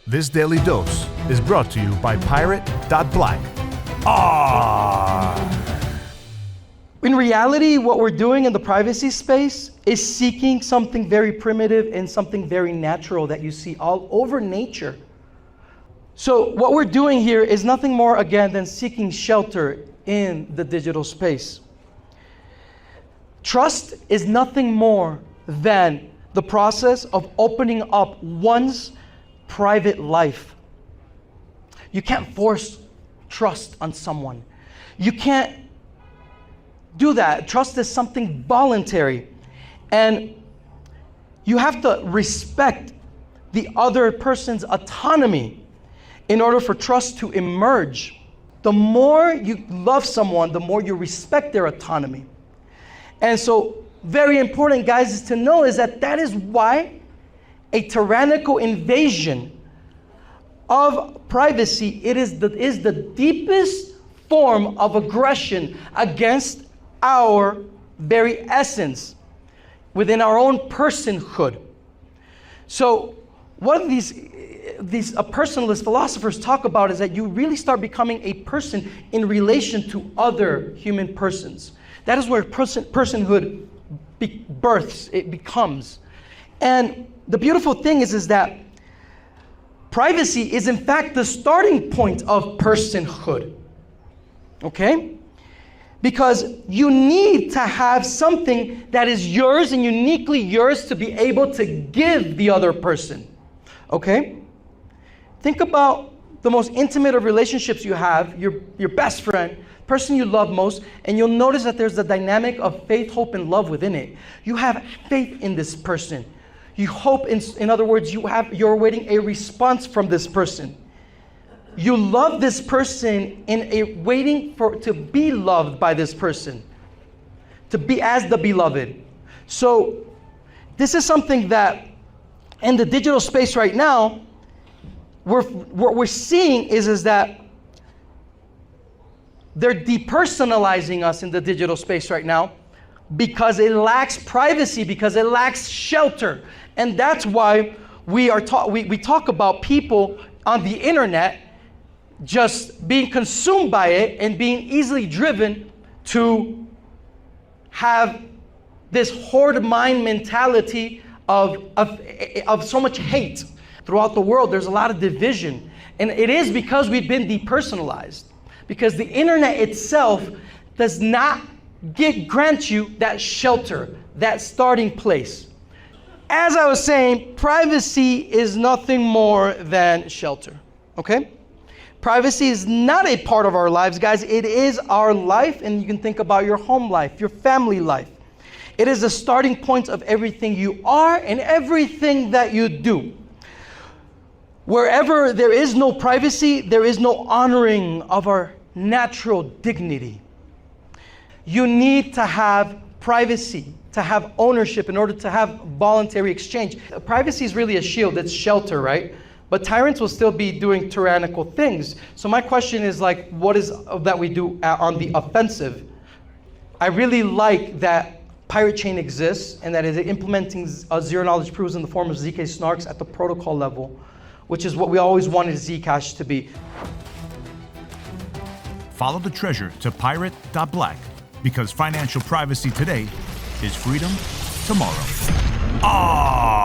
This daily dose is brought to you by Pirate.Black. ARRR. In reality, what we're doing in the privacy space is seeking something very primitive and something very natural that you see all over nature. So what we're doing here is nothing more, again, than seeking shelter in the digital space. Trust is nothing more than the process of opening up one's private life. You can't force trust on someone. You can't do that. Trust is something voluntary. And you have to respect the other person's autonomy in order for trust to emerge. The more you love someone, the more you respect their autonomy. And so, very important, guys, is to know is that is why a tyrannical invasion of privacy, is the deepest form of aggression against our very essence within our own personhood. So what these personalist philosophers talk about is that you really start becoming a person in relation to other human persons. That is where personhood births, it becomes. And the beautiful thing is that privacy is in fact the starting point of personhood. Okay? Because you need to have something that is yours and uniquely yours to be able to give the other person. Okay? Think about the most intimate of relationships you have, your best friend, person you love most, and you'll notice that there's a dynamic of faith, hope, and love within it. You have faith in this person. You hope, in other words, you're awaiting a response from this person. You love this person waiting to be loved by this person, to be as the beloved. So this is something that in the digital space right now, what we're seeing is that they're depersonalizing us in the digital space right now because it lacks privacy, because it lacks shelter. And that's why we talk about people on the internet just being consumed by it and being easily driven to have this horde mind mentality of so much hate. Throughout the world, there's a lot of division. And it is because we've been depersonalized. Because the internet itself does not grant you that shelter, that starting place. As I was saying, privacy is nothing more than shelter, okay? Privacy is not a part of our lives, guys. It is our life, and you can think about your home life, your family life. It is the starting point of everything you are and everything that you do. Wherever there is no privacy, there is no honoring of our natural dignity. You need to have privacy, to have ownership in order to have voluntary exchange. Privacy is really a shield, it's shelter, right? But tyrants will still be doing tyrannical things. So my question is like, what is that we do on the offensive? I really like that Pirate Chain exists and that it is implementing zero knowledge proofs in the form of ZK snarks at the protocol level, which is what we always wanted Zcash to be. Follow the treasure to Pirate.Black, because financial privacy today is freedom tomorrow. ARRR.